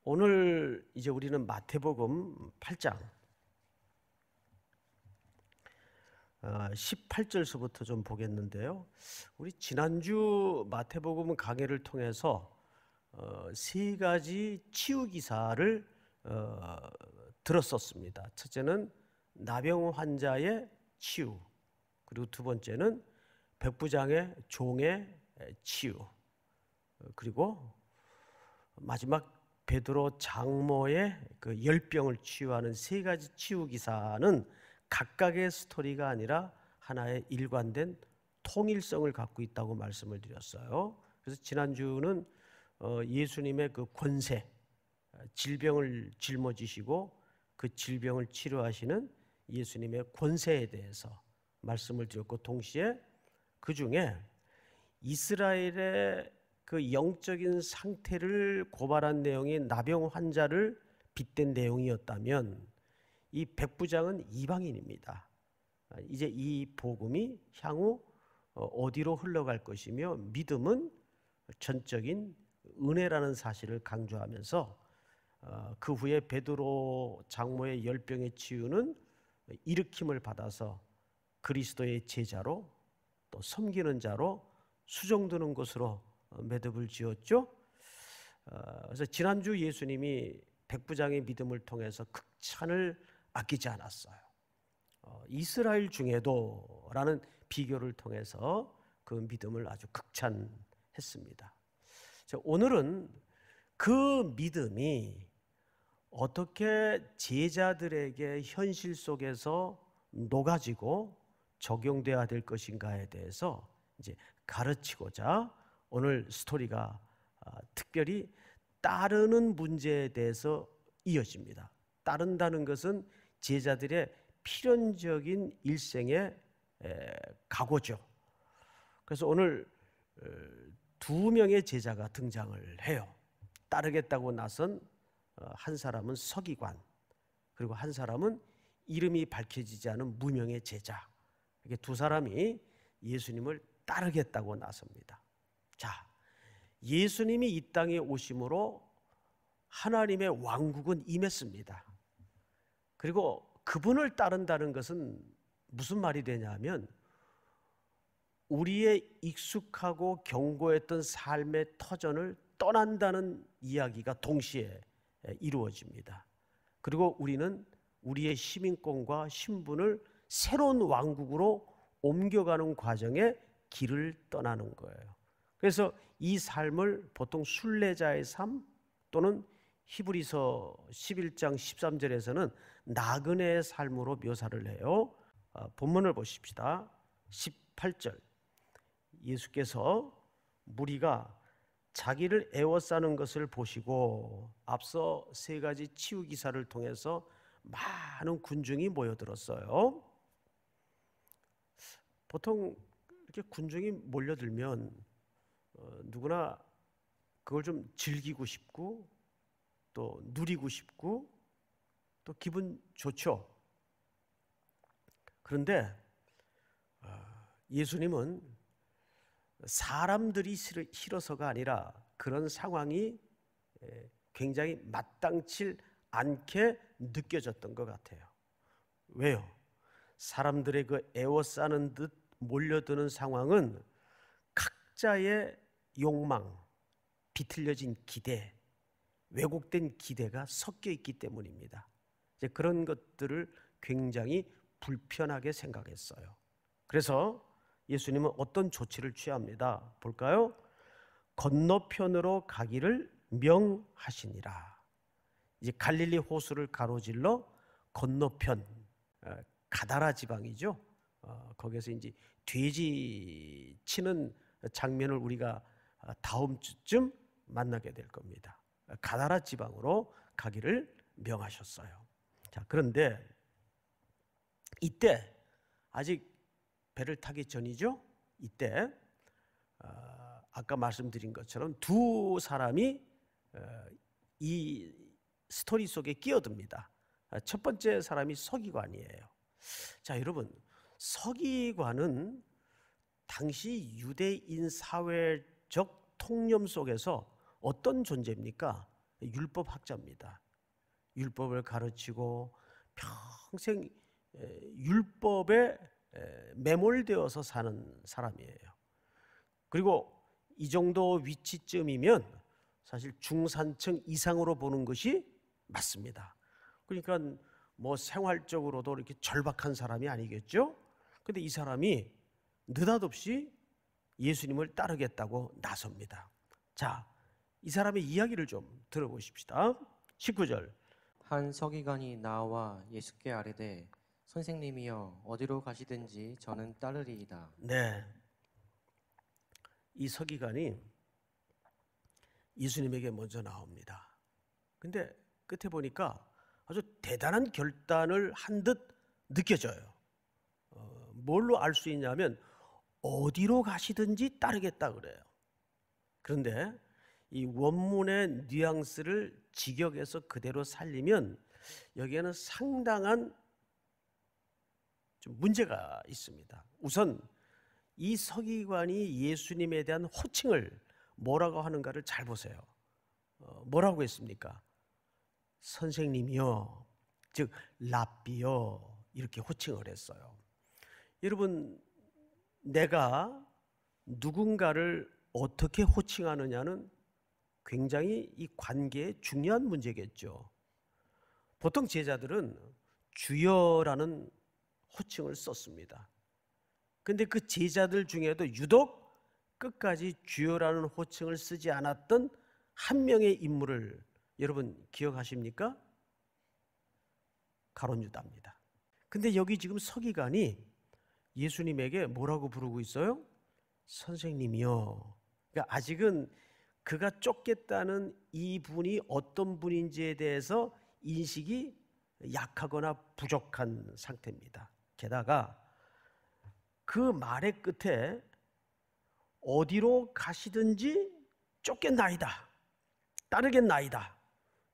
오늘 이제 우리는 마태복음 8장 18절서부터 좀 보겠는데요. 우리 지난주 마태복음 강해를 통해서 세 가지 치유 기사를 들었었습니다. 첫째는 나병 환자의 치유, 그리고 두 번째는 백부장의 종의 치유, 그리고 마지막 베드로 장모의 그 열병을 치유하는 세 가지 치유 기사는 각각의 스토리가 아니라 하나의 일관된 통일성을 갖고 있다고 말씀을 드렸어요. 그래서 지난주는 예수님의 그 권세, 질병을 짊어지시고 그 질병을 치료하시는 예수님의 권세에 대해서 말씀을 드렸고, 동시에 그 중에 이스라엘의 그 영적인 상태를 고발한 내용이 나병 환자를 빗댄 내용이었다면, 이 백부장은 이방인입니다. 이제 이 복음이 향후 어디로 흘러갈 것이며, 믿음은 전적인 은혜라는 사실을 강조하면서 그 후에 베드로 장모의 열병의 치유는 일으킴을 받아서 그리스도의 제자로, 또 섬기는 자로 수종드는 것으로 매듭을 지었죠. 그래서 지난주 예수님이 백부장의 믿음을 통해서 극찬을 아끼지 않았어요. 이스라엘 중에도 라는 비교를 통해서 그 믿음을 아주 극찬했습니다. 오늘은 그 믿음이 어떻게 제자들에게 현실 속에서 녹아지고 적용되어야 될 것인가에 대해서 이제 가르치고자 오늘 스토리가 특별히 따르는 문제에 대해서 이어집니다. 따른다는 것은 제자들의 필연적인 일생의 각오죠. 그래서 오늘 두 명의 제자가 등장을 해요. 따르겠다고 나선 한 사람은 서기관, 그리고 한 사람은 이름이 밝혀지지 않은 무명의 제자. 이렇게 두 사람이 예수님을 따르겠다고 나섭니다. 자, 예수님이 이 땅에 오심으로 하나님의 왕국은 임했습니다. 그리고 그분을 따른다는 것은 무슨 말이 되냐면, 우리의 익숙하고 견고했던 삶의 터전을 떠난다는 이야기가 동시에 이루어집니다. 그리고 우리는 우리의 시민권과 신분을 새로운 왕국으로 옮겨가는 과정에 길을 떠나는 거예요. 그래서 이 삶을 보통 순례자의 삶, 또는 히브리서 11장 13절에서는 나그네의 삶으로 묘사를 해요. 본문을 보십시다. 18절, 예수께서 무리가 자기를 애워싸는 것을 보시고 앞서 세 가지 치유 기사를 통해서 많은 군중이 모여들었어요. 보통 이렇게 군중이 몰려들면 누구나 그걸 좀 즐기고 싶고, 또 누리고 싶고, 또 기분 좋죠. 그런데 예수님은 사람들이 싫어서가 아니라 그런 상황이 굉장히 마땅치 않게 느껴졌던 것 같아요. 왜요? 사람들의 그 애워싸는 듯 몰려드는 상황은 각자의 욕망, 비틀려진 기대, 왜곡된 기대가 섞여 있기 때문입니다. 이제 그런 것들을 굉장히 불편하게 생각했어요. 그래서 예수님은 어떤 조치를 취합니다. 볼까요? 건너편으로 가기를 명하시니라. 이제 갈릴리 호수를 가로질러 건너편, 가다라 지방이죠. 거기서 이제 돼지 치는 장면을 우리가 다음 주쯤 만나게 될 겁니다. 가다라 지방으로 가기를 명하셨어요. 자, 그런데 이때 아직 배를 타기 전이죠. 이때 아까 말씀드린 것처럼 두 사람이 이 스토리 속에 끼어듭니다. 첫 번째 사람이 서기관이에요. 자, 여러분, 서기관은 당시 유대인 사회적 통념 속에서 어떤 존재입니까? 율법 학자입니다. 율법을 가르치고 평생 율법에 매몰되어서 사는 사람이에요. 그리고 이 정도 위치쯤이면 사실 중산층 이상으로 보는 것이 맞습니다. 그러니까 뭐 생활적으로도 이렇게 절박한 사람이 아니겠죠? 근데 이 사람이 느닷없이 예수님을 따르겠다고 나섭니다. 자, 이 사람의 이야기를 좀 들어보십시다. 19절. 한 서기관이 나와 예수께 아뢰되 선생님이여 어디로 가시든지 저는 따르리이다. 네, 이 서기관이 예수님에게 먼저 나옵니다. 근데 끝에 보니까 아주 대단한 결단을 한 듯 느껴져요. 뭘로 알 수 있냐면 어디로 가시든지 따르겠다 그래요. 그런데 이 원문의 뉘앙스를 직역해서 그대로 살리면 여기에는 상당한 좀 문제가 있습니다. 우선 이 서기관이 예수님에 대한 호칭을 뭐라고 하는가를 잘 보세요. 뭐라고 했습니까? 선생님이요, 즉 랍비요, 이렇게 호칭을 했어요. 여러분, 내가 누군가를 어떻게 호칭하느냐는 굉장히 이 관계에 중요한 문제겠죠. 보통 제자들은 주여라는 호칭을 썼습니다. 근데 그 제자들 중에도 유독 끝까지 주여라는 호칭을 쓰지 않았던 한 명의 인물을 여러분 기억하십니까? 가룟 유다입니다. 근데 여기 지금 서기관이 예수님에게 뭐라고 부르고 있어요? 선생님이요. 그러니까 아직은 그가 쫓겠다는 이 분이 어떤 분인지에 대해서 인식이 약하거나 부족한 상태입니다. 게다가 그 말의 끝에 어디로 가시든지 쫓겠나이다, 따르겠나이다,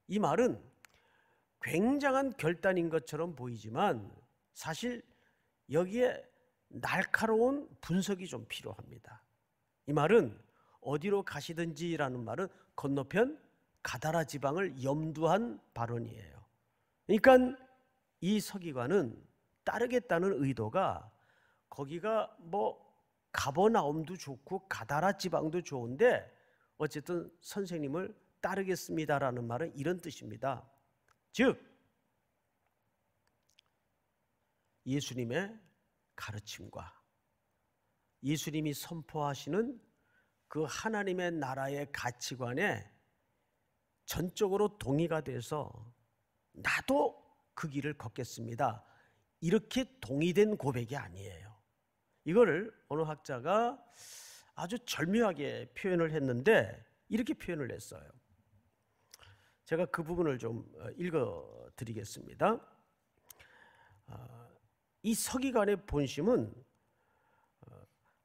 이 말은 굉장한 결단인 것처럼 보이지만 사실 여기에 날카로운 분석이 좀 필요합니다. 이 말은 어디로 가시든지라는 말은 건너편 가다라 지방을 염두한 발언이에요. 그러니까 이 서기관은 따르겠다는 의도가 거기가 뭐 가버나움도 좋고 가다라 지방도 좋은데 어쨌든 선생님을 따르겠습니다라는 말은 이런 뜻입니다. 즉 예수님의 가르침과 예수님이 선포하시는 그 하나님의 나라의 가치관에 전적으로 동의가 돼서 나도 그 길을 걷겠습니다, 이렇게 동의된 고백이 아니에요. 이거를 어느 학자가 아주 절묘하게 표현을 했는데 이렇게 표현을 했어요. 제가 그 부분을 좀 읽어 드리겠습니다. 이 서기관의 본심은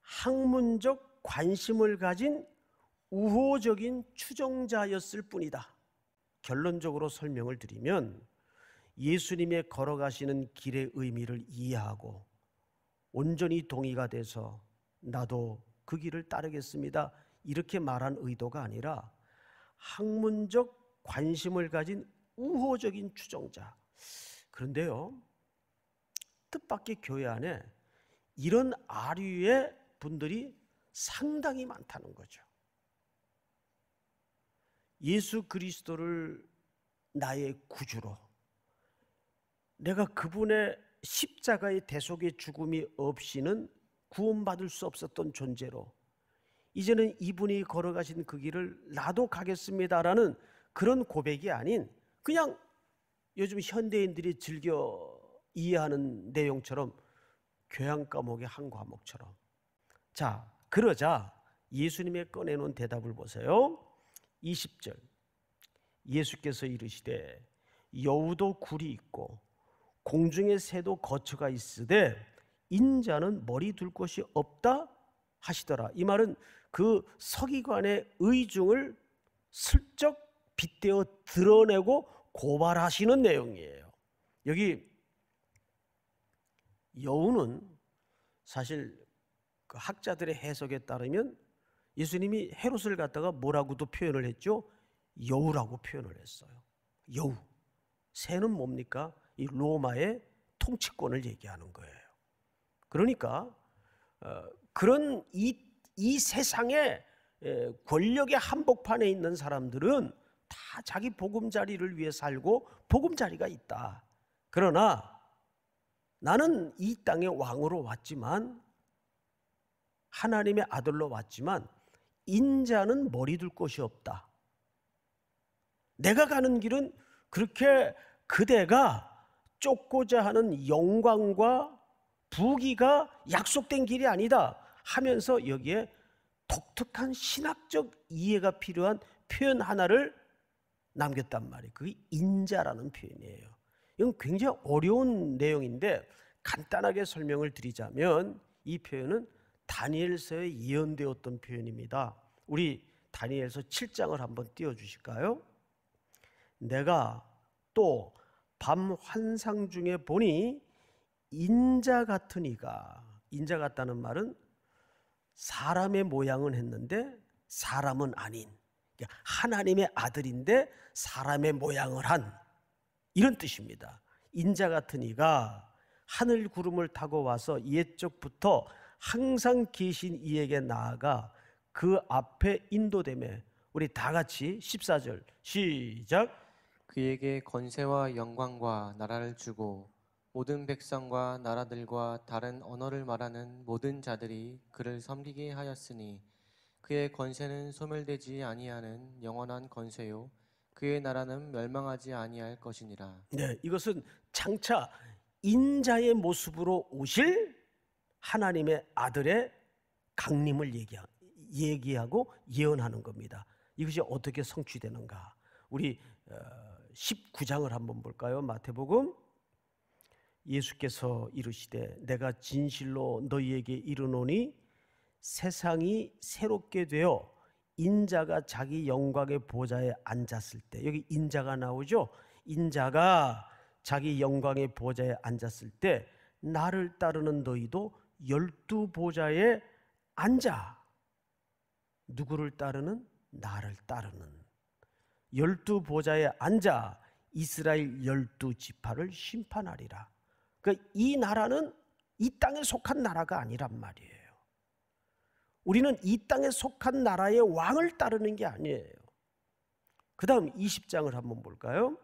학문적 관심을 가진 우호적인 추종자였을 뿐이다. 결론적으로 설명을 드리면 예수님의 걸어가시는 길의 의미를 이해하고 온전히 동의가 돼서 나도 그 길을 따르겠습니다, 이렇게 말한 의도가 아니라 학문적 관심을 가진 우호적인 추종자. 그런데요, 뜻밖의 교회 안에 이런 아류의 분들이 상당히 많다는 거죠. 예수 그리스도를 나의 구주로, 내가 그분의 십자가의 대속의 죽음이 없이는 구원받을 수 없었던 존재로 이제는 이분이 걸어가신 그 길을 나도 가겠습니다라는 그런 고백이 아닌 그냥 요즘 현대인들이 즐겨 이해하는 내용처럼 교양 과목의 한 과목처럼. 자, 그러자 예수님의 꺼내놓은 대답을 보세요. 20절. 예수께서 이르시되 여우도 굴이 있고 공중의 새도 거처가 있으되 인자는 머리 둘 곳이 없다 하시더라. 이 말은 그 서기관의 의중을 슬쩍 빗대어 드러내고 고발하시는 내용이에요. 여기 여우는 사실 그 학자들의 해석에 따르면 예수님이 헤롯을 갖다가 뭐라고도 표현을 했죠? 여우라고 표현을 했어요. 여우. 새는 뭡니까? 이 로마의 통치권을 얘기하는 거예요. 그러니까 그런 이 세상의 권력의 한복판에 있는 사람들은 다 자기 보금자리를 위해 살고 보금자리가 있다. 그러나 나는 이 땅에 왕으로 왔지만, 하나님의 아들로 왔지만 인자는 머리 둘 곳이 없다. 내가 가는 길은 그렇게 그대가 쫓고자 하는 영광과 부귀가 약속된 길이 아니다 하면서 여기에 독특한 신학적 이해가 필요한 표현 하나를 남겼단 말이에요. 그게 인자라는 표현이에요. 이건 굉장히 어려운 내용인데 간단하게 설명을 드리자면, 이 표현은 다니엘서에 예언되었던 표현입니다. 우리 다니엘서 7장을 한번 띄워주실까요? 내가 또 밤 환상 중에 보니 인자 같은 이가, 인자 같다는 말은 사람의 모양은 했는데 사람은 아닌, 하나님의 아들인데 사람의 모양을 한, 이런 뜻입니다. 인자 같은 이가 하늘 구름을 타고 와서 옛적부터 항상 계신 이에게 나아가 그 앞에 인도되매. 우리 다 같이 14절 시작. 그에게 권세와 영광과 나라를 주고 모든 백성과 나라들과 다른 언어를 말하는 모든 자들이 그를 섬기게 하였으니 그의 권세는 소멸되지 아니하는 영원한 권세요 그의 나라는 멸망하지 아니할 것이니라. 네, 이것은 장차 인자의 모습으로 오실 하나님의 아들의 강림을 얘기하고 예언하는 겁니다. 이것이 어떻게 성취되는가? 우리 19장을 한번 볼까요? 마태복음. 예수께서 이르시되 내가 진실로 너희에게 이르노니 세상이 새롭게 되어 인자가 자기 영광의 보좌에 앉았을 때, 여기 인자가 나오죠? 인자가 자기 영광의 보좌에 앉았을 때 나를 따르는 너희도 12보좌에 앉아. 누구를 따르는? 나를 따르는 12보좌에 앉아 이스라엘 12지파를 심판하리라. 그러니까 이 나라는 이 땅에 속한 나라가 아니란 말이에요. 우리는 이 땅에 속한 나라의 왕을 따르는 게 아니에요. 그 다음 20장을 한번 볼까요?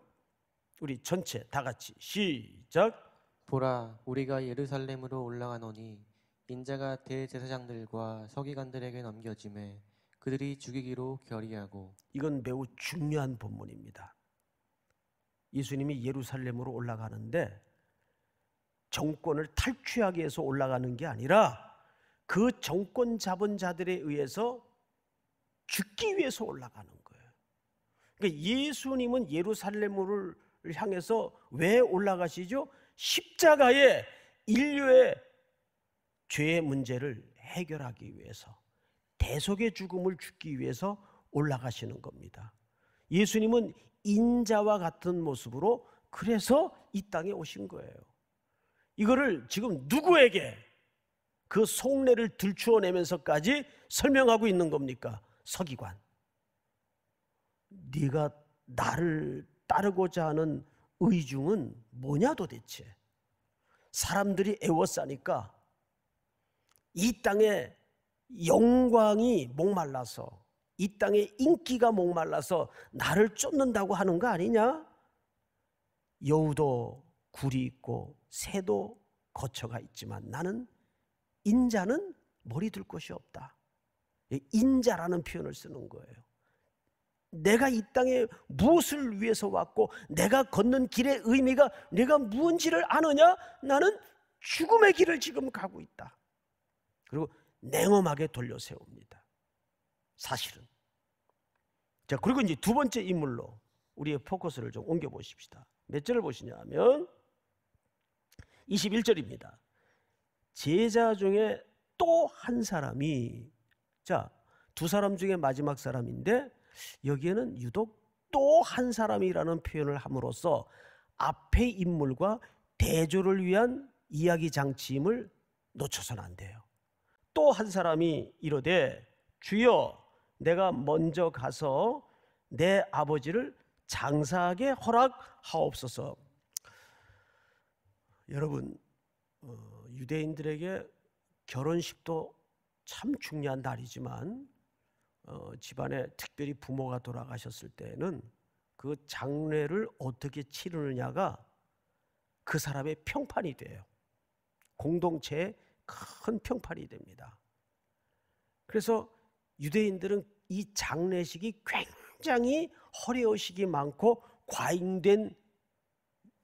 우리 전체 다 같이 시작. 보라, 우리가 예루살렘으로 올라가노니 인자가 대제사장들과 서기관들에게 넘겨짐에 그들이 죽이기로 결의하고. 이건 매우 중요한 본문입니다. 예수님이 예루살렘으로 올라가는데 정권을 탈취하기 위해서 올라가는 게 아니라 그 정권 잡은 자들에 의해서 죽기 위해서 올라가는 거예요. 그러니까 예수님은 예루살렘을 향해서 왜 올라가시죠? 십자가에 인류의 죄의 문제를 해결하기 위해서, 대속의 죽음을 죽기 위해서 올라가시는 겁니다. 예수님은 인자와 같은 모습으로 그래서 이 땅에 오신 거예요. 이거를 지금 누구에게 그 속내를 들추어내면서까지 설명하고 있는 겁니까? 서기관. 네가 나를 따르고자 하는 의중은 뭐냐 도대체? 사람들이 애워싸니까 이 땅에 영광이 목말라서, 이 땅에 인기가 목말라서 나를 쫓는다고 하는 거 아니냐? 여우도 굴이 있고 새도 거처가 있지만 나는 인자는 머리 둘 곳이 없다. 인자라는 표현을 쓰는 거예요. 내가 이 땅에 무엇을 위해서 왔고 내가 걷는 길의 의미가 내가 무엇인지를 아느냐? 나는 죽음의 길을 지금 가고 있다. 그리고 냉엄하게 돌려 세웁니다. 사실은. 자, 그리고 이제 두 번째 인물로 우리의 포커스를 좀 옮겨 보십시다. 몇 절을 보시냐 하면 21절입니다. 제자 중에 또 한 사람이, 자, 두 사람 중에 마지막 사람인데 여기에는 유독 또 한 사람이라는 표현을 함으로써 앞의 인물과 대조를 위한 이야기 장치임을 놓쳐서는 안 돼요. 또 한 사람이 이르되 주여 내가 먼저 가서 내 아버지를 장사하게 허락하옵소서. 여러분, 유대인들에게 결혼식도 참 중요한 날이지만 집안에 특별히 부모가 돌아가셨을 때는 그 장례를 어떻게 치르느냐가 그 사람의 평판이 돼요. 공동체의 큰 평판이 됩니다. 그래서 유대인들은 이 장례식이 굉장히 허례의식이 많고 과잉된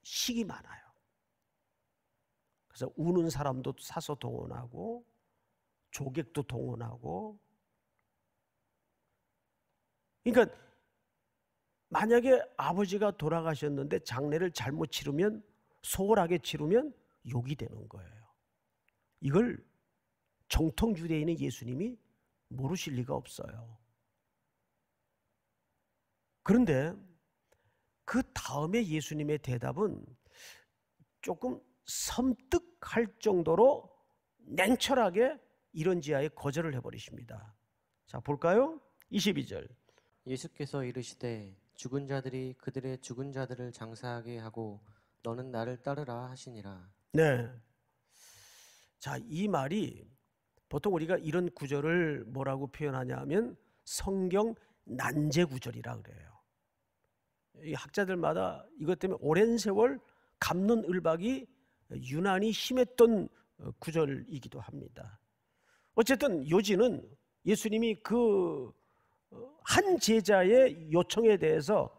식이 많아요. 그래서 우는 사람도 사서 동원하고 조객도 동원하고. 그러니까 만약에 아버지가 돌아가셨는데 장례를 잘못 치르면, 소홀하게 치르면 욕이 되는 거예요. 이걸 정통 유대인의 예수님이 모르실 리가 없어요. 그런데 그 다음에 예수님의 대답은 조금 섬뜩할 정도로 냉철하게 이런지하에 거절을 해버리십니다. 자, 볼까요? 22절. 예수께서 이르시되 죽은 자들이 그들의 죽은 자들을 장사하게 하고 너는 나를 따르라 하시니라. 네. 자, 이 말이 보통 우리가 이런 구절을 뭐라고 표현하냐 하면 성경 난제 구절이라 그래요. 이 학자들마다 이것 때문에 오랜 세월 갑론을박이 유난히 심했던 구절이기도 합니다. 어쨌든 요지는 예수님이 그 한 제자의 요청에 대해서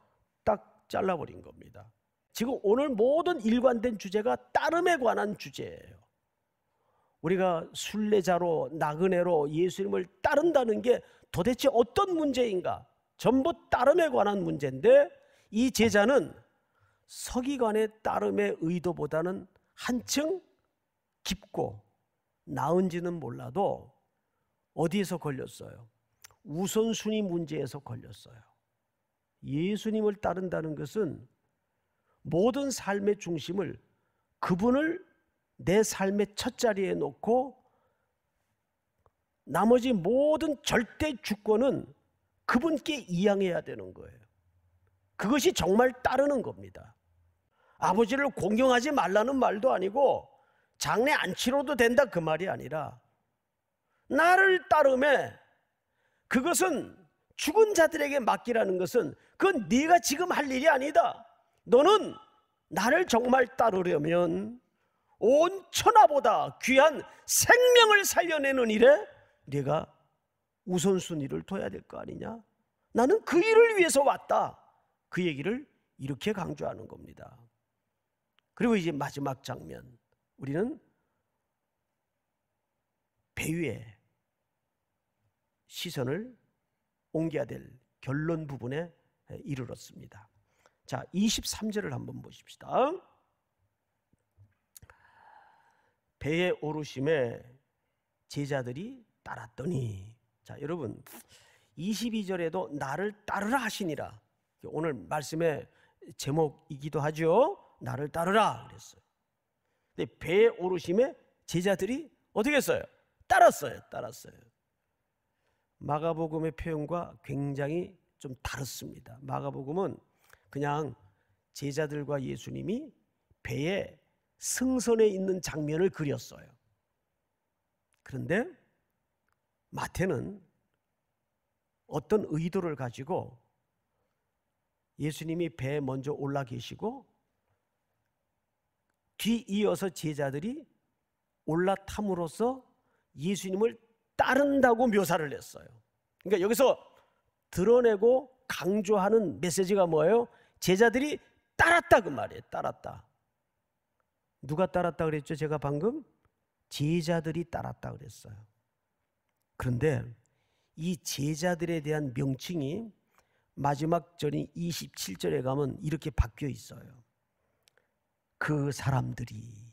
딱 잘라버린 겁니다. 지금 오늘 모든 일관된 주제가 따름에 관한 주제예요. 우리가 순례자로 나그네로 예수님을 따른다는 게 도대체 어떤 문제인가? 전부 따름에 관한 문제인데 이 제자는 서기관의 따름의 의도보다는 한층 깊고 나은지는 몰라도 어디에서 걸렸어요? 우선순위 문제에서 걸렸어요. 예수님을 따른다는 것은 모든 삶의 중심을 그분을 내 삶의 첫 자리에 놓고 나머지 모든 절대 주권은 그분께 이양해야 되는 거예요. 그것이 정말 따르는 겁니다. 아버지를 공경하지 말라는 말도 아니고 장례 안 치러도 된다 그 말이 아니라 나를 따르매 그것은 죽은 자들에게 맡기라는 것은 그건 네가 지금 할 일이 아니다. 너는 나를 정말 따르려면 온 천하보다 귀한 생명을 살려내는 일에 네가 우선순위를 둬야 될 거 아니냐. 나는 그 일을 위해서 왔다. 그 얘기를 이렇게 강조하는 겁니다. 그리고 이제 마지막 장면, 우리는 배 위에 시선을 옮겨야 될 결론 부분에 이르렀습니다. 자, 23절을 한번 보십시다. 배에 오르심에 제자들이 따랐더니, 자, 여러분 22절에도 나를 따르라 하시니라. 오늘 말씀의 제목이기도 하죠. 나를 따르라 그랬어요. 근데 배에 오르심에 제자들이 어떻게 했어요? 따랐어요. 마가복음의 표현과 굉장히 좀 다릅니다. 마가복음은 그냥 제자들과 예수님이 배에 승선해 있는 장면을 그렸어요. 그런데 마태는 어떤 의도를 가지고 예수님이 배에 먼저 올라 계시고 뒤이어서 제자들이 올라탐으로써 예수님을 따른다고 묘사를 했어요. 그러니까 여기서 드러내고 강조하는 메시지가 뭐예요? 제자들이 따랐다 그 말이에요. 따랐다. 누가 따랐다 그랬죠? 제가 방금 제자들이 따랐다 그랬어요. 그런데 이 제자들에 대한 명칭이 마지막 절인 27절에 가면 이렇게 바뀌어 있어요. 그 사람들이.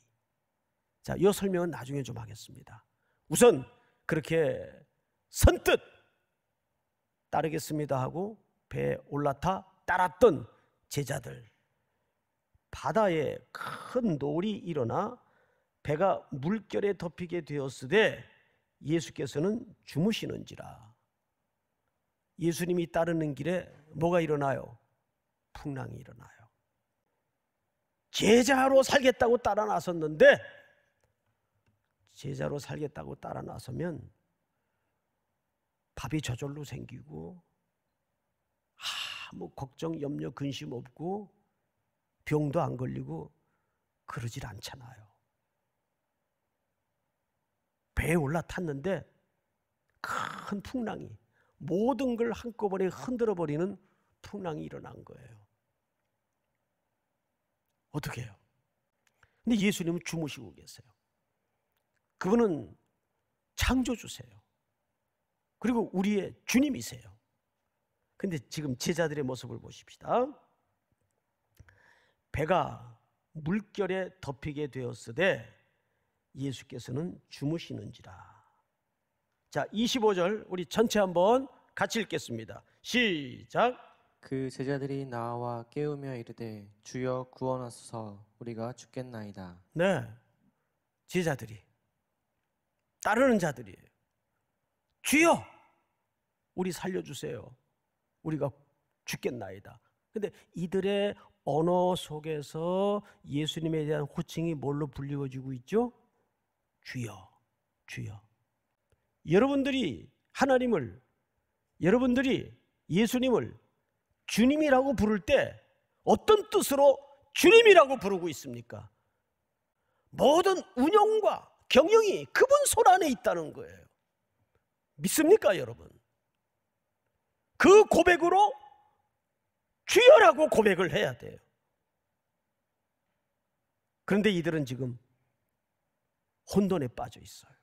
자, 이 설명은 나중에 좀 하겠습니다. 우선 그렇게 선뜻 따르겠습니다 하고 배에 올라타 따랐던 제자들, 바다에 큰 노을이 일어나 배가 물결에 덮이게 되었으되 예수께서는 주무시는지라. 예수님이 따르는 길에 뭐가 일어나요? 풍랑이 일어나요. 제자로 살겠다고 따라 나섰는데, 제자로 살겠다고 따라 나서면 밥이 저절로 생기고 아무 걱정, 염려, 근심 없고 병도 안 걸리고 그러질 않잖아요. 배에 올라탔는데 큰 풍랑이, 모든 걸 한꺼번에 흔들어 버리는 풍랑이 일어난 거예요. 어떻게 해요? 근데 예수님은 주무시고 계세요. 그분은 창조주세요. 그리고 우리의 주님이세요. 근데 지금 제자들의 모습을 보십시다. 배가 물결에 덮이게 되었으되 예수께서는 주무시는지라. 자, 25절 우리 전체 한번 같이 읽겠습니다. 시작. 그 제자들이 나와 깨우며 이르되 주여 구원하소서 우리가 죽겠나이다. 네, 제자들이, 따르는 자들이에요. 주여 우리 살려주세요. 우리가 죽겠나이다. 근데 이들의 언어 속에서 예수님에 대한 호칭이 뭘로 불리워지고 있죠? 주여, 주여. 여러분들이 하나님을, 여러분들이 예수님을 주님이라고 부를 때 어떤 뜻으로 주님이라고 부르고 있습니까? 모든 운영과 경영이 그분 손 안에 있다는 거예요. 믿습니까, 여러분? 그 고백으로 주여라고 고백을 해야 돼요. 그런데 이들은 지금 혼돈에 빠져 있어요.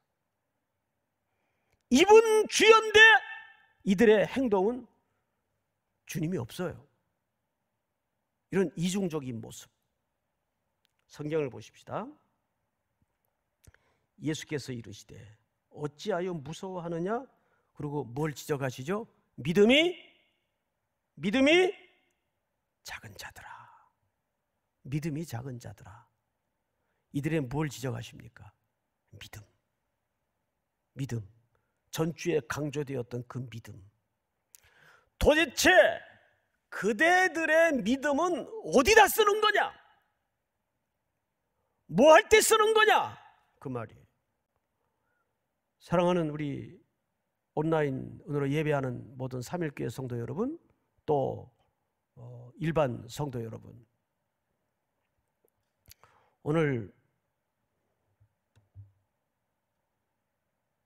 이분 주여인데 이들의 행동은 주님이 없어요. 이런 이중적인 모습. 성경을 보십시다. 예수께서 이르시되 어찌하여 무서워하느냐? 그리고 뭘 지적하시죠? 믿음이 작은 자들아. 믿음이 작은 자들아. 이들의 뭘 지적하십니까? 믿음. 전주에 강조되었던 그 믿음. 도대체 그대들의 믿음은 어디다 쓰는 거냐? 뭐 할 때 쓰는 거냐? 그 말이에요. 사랑하는 우리 온라인으로 예배하는 모든 삼일교회 성도 여러분, 또 일반 성도 여러분, 오늘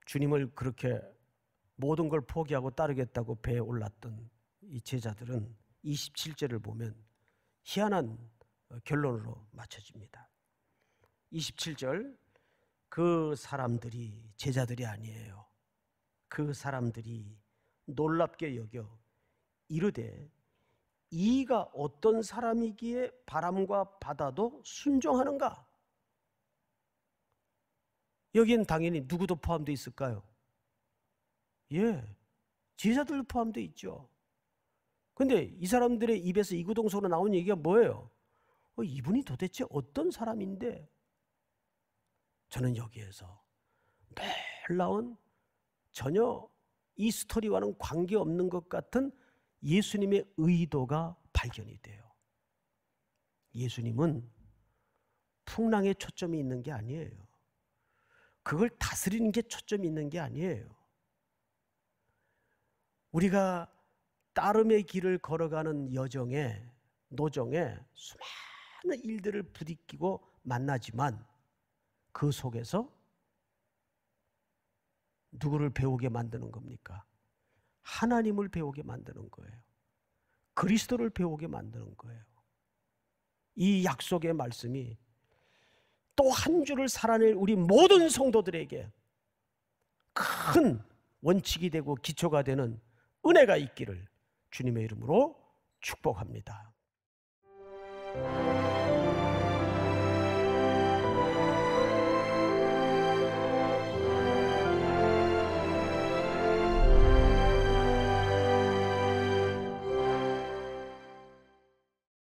주님을 그렇게 모든 걸 포기하고 따르겠다고 배에 올랐던 이 제자들은 27절을 보면 희한한 결론으로 맞춰집니다. 27절, 그 사람들이, 제자들이 아니에요. 그 사람들이 놀랍게 여겨 이르되 이가 어떤 사람이기에 바람과 바다도 순종하는가? 여기엔 당연히 누구도 포함되어 있을까요? 예, 제자들 포함되어 있죠. 근데 이 사람들의 입에서 이구동성으로 나온 얘기가 뭐예요? 이분이 도대체 어떤 사람인데? 저는 여기에서 놀라운, 전혀 이 스토리와는 관계없는 것 같은 예수님의 의도가 발견이 돼요. 예수님은 풍랑에 초점이 있는 게 아니에요. 그걸 다스리는 게 초점이 있는 게 아니에요. 우리가 따름의 길을 걸어가는 여정에, 노정에 수많은 일들을 부딪히고 만나지만 그 속에서 누구를 배우게 만드는 겁니까? 하나님을 배우게 만드는 거예요. 그리스도를 배우게 만드는 거예요. 이 약속의 말씀이 또 한 주를 살아낼 우리 모든 성도들에게 큰 원칙이 되고 기초가 되는 은혜가 있기를 주님의 이름으로 축복합니다.